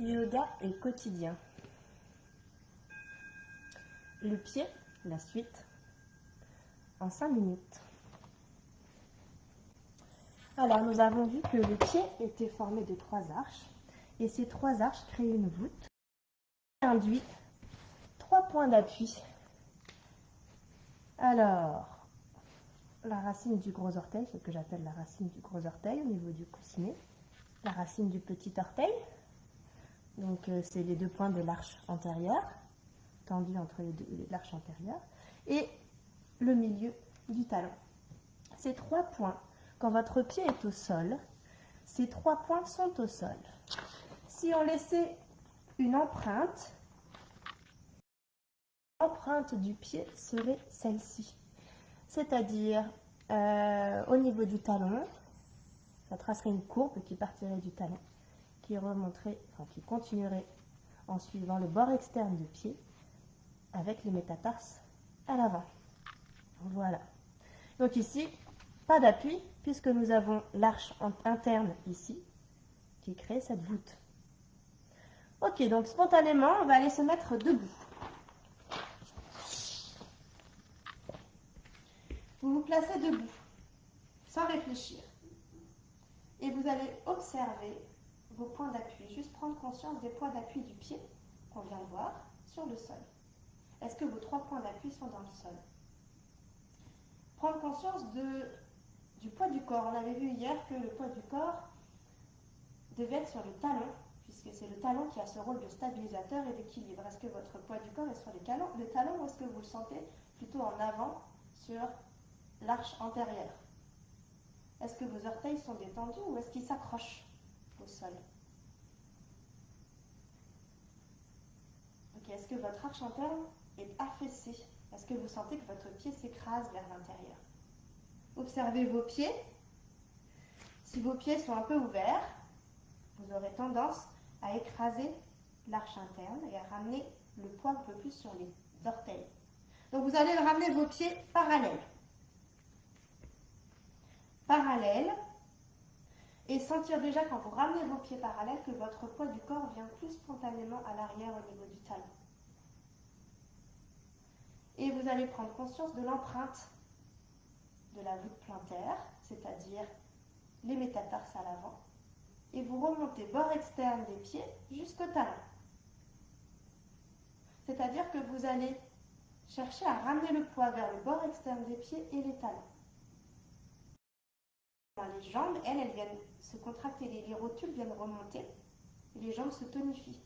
Yoga et quotidien. Le pied, la suite, en 5 minutes. Alors, nous avons vu que le pied était formé de 3 arches. Et ces 3 arches créent une voûte qui induit 3 points d'appui. Alors, la racine du gros orteil, ce que j'appelle la racine du gros orteil au niveau du coussinet. La racine du petit orteil. Donc, c'est les 2 points de l'arche antérieure, tendus entre l'arche antérieure, et le milieu du talon. Ces 3 points, quand votre pied est au sol, ces 3 points sont au sol. Si on laissait une empreinte, l'empreinte du pied serait celle-ci. C'est-à-dire, au niveau du talon, ça tracerait une courbe qui partirait du talon, qui remonterait, enfin, qui continuerait en suivant le bord externe du pied avec les métatarses à l'avant. Voilà. Donc ici, pas d'appui puisque nous avons l'arche interne ici qui crée cette voûte. Ok, donc spontanément, on va aller se mettre debout. Vous vous placez debout, sans réfléchir. Et vous allez observer vos points d'appui. Juste prendre conscience des points d'appui du pied qu'on vient de voir sur le sol. Est-ce que vos 3 points d'appui sont dans le sol? Prendre conscience du poids du corps. On avait vu hier que le poids du corps devait être sur le talon, puisque c'est le talon qui a ce rôle de stabilisateur et d'équilibre. Est-ce que votre poids du corps est sur le talon ou est-ce que vous le sentez plutôt en avant sur l'arche antérieure? Est-ce que vos orteils sont détendus ou est-ce qu'ils s'accrochent au sol? Okay. Est-ce que votre arche interne est affaissée? Est-ce que vous sentez que votre pied s'écrase vers l'intérieur? Observez vos pieds. Si vos pieds sont un peu ouverts, vous aurez tendance à écraser l'arche interne et à ramener le poids un peu plus sur les orteils. Donc vous allez ramener vos pieds parallèles. Parallèles. Et sentir déjà quand vous ramenez vos pieds parallèles que votre poids du corps vient plus spontanément à l'arrière au niveau du talon. Et vous allez prendre conscience de l'empreinte de la voûte plantaire, c'est-à-dire les métatarses à l'avant. Et vous remontez bord externe des pieds jusqu'au talon. C'est-à-dire que vous allez chercher à ramener le poids vers le bord externe des pieds et les talons. Les jambes, elles viennent se contracter, les rotules viennent remonter et les jambes se tonifient.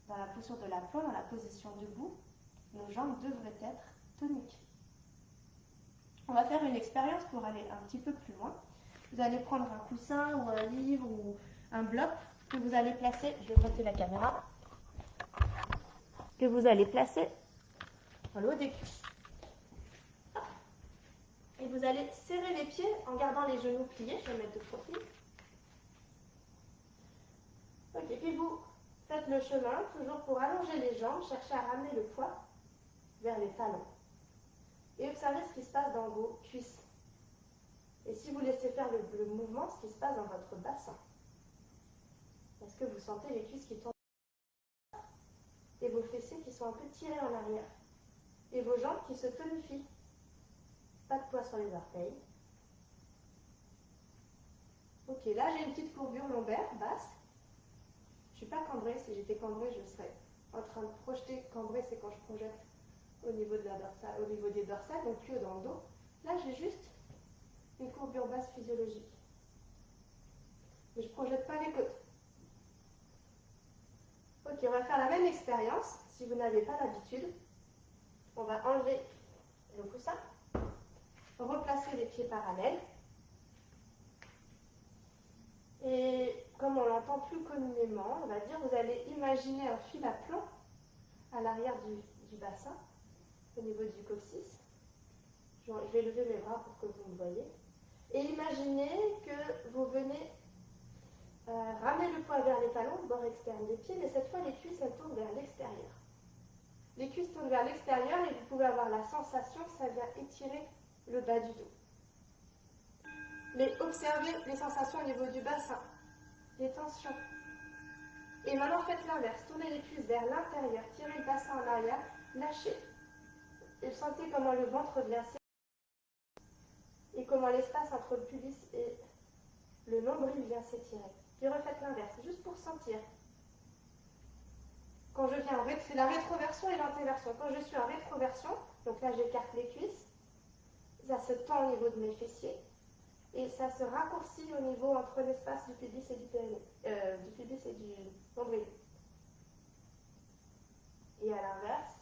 Dans la posture de l'aplomb, dans la position debout, nos jambes devraient être toniques. On va faire une expérience pour aller un petit peu plus loin. Vous allez prendre un coussin ou un livre ou un bloc que vous allez placer, je vais monter la caméra, que vous allez placer dans le haut des cuisses. Et vous allez serrer les pieds en gardant les genoux pliés, je vais mettre de profil. Ok, puis vous faites le chemin, toujours pour allonger les jambes, cherchez à ramener le poids vers les talons. Et observez ce qui se passe dans vos cuisses. Et si vous laissez faire le mouvement, ce qui se passe dans votre bassin. Est-ce que vous sentez les cuisses qui tournent et vos fessiers qui sont un peu tirés en arrière? Et vos jambes qui se tonifient. Pas de poids sur les orteils. Ok, là j'ai une petite courbure lombaire, basse. Je ne suis pas cambrée. Si j'étais cambrée, je serais en train de projeter. Cambrée, c'est quand je projette au niveau de la dorsale, au niveau des dorsales, donc plus haut dans le dos. Là, j'ai juste une courbure basse physiologique. Mais je ne projette pas les côtes. Ok, on va faire la même expérience. Si vous n'avez pas l'habitude, on va enlever le coussin, replacer les pieds parallèles. Et comme on l'entend plus communément, on va dire, vous allez imaginer un fil à plomb à l'arrière du bassin, au niveau du coccyx. Je vais lever mes bras pour que vous me voyez. Et imaginez que vous venez ramener le poids vers les talons, bord externe des pieds, mais cette fois les cuisses elles tournent vers l'extérieur. Les cuisses tournent vers l'extérieur et vous pouvez avoir la sensation que ça vient étirer le bas du dos. Mais observez les sensations au niveau du bassin, les tensions. Et maintenant, faites l'inverse. Tournez les cuisses vers l'intérieur, tirez le bassin en arrière, lâchez. Et sentez comment le ventre vient s'étirer. Et comment l'espace entre le pubis et le nombril vient s'étirer. Puis refaites l'inverse, juste pour sentir. Quand je viens en c'est la rétroversion et l'antéversion. Quand je suis en rétroversion, donc là j'écarte les cuisses, ça se tend au niveau de mes fessiers et ça se raccourcit au niveau entre l'espace du pubis et du périnée, du pubis et du nombril. Et à l'inverse,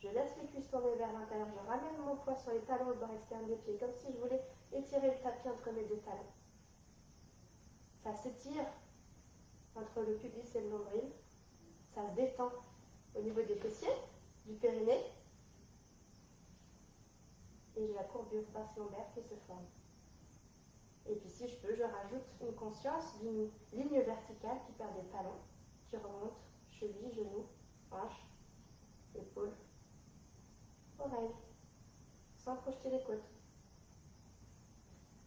je laisse les cuisses tourner vers l'intérieur, je ramène mon poids sur les talons au bord externe des pieds, comme si je voulais étirer le tapis entre mes deux talons. Ça s'étire entre le pubis et le nombril, ça se détend au niveau des fessiers, du périnée, et j'ai la courbure basse lombaire qui se forme. Et puis si je peux, je rajoute une conscience d'une ligne verticale qui part des talons, qui remonte cheville, genou, hanche, épaule, oreille, sans projeter les côtes.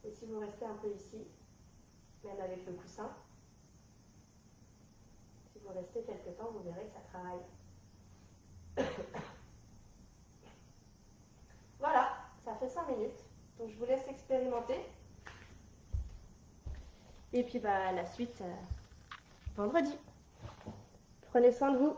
Et si vous restez un peu ici, même avec le coussin, si vous restez quelque temps, vous verrez que ça travaille. Voilà, ça fait 5 minutes. Donc je vous laisse expérimenter. Et puis la suite vendredi. Prenez soin de vous.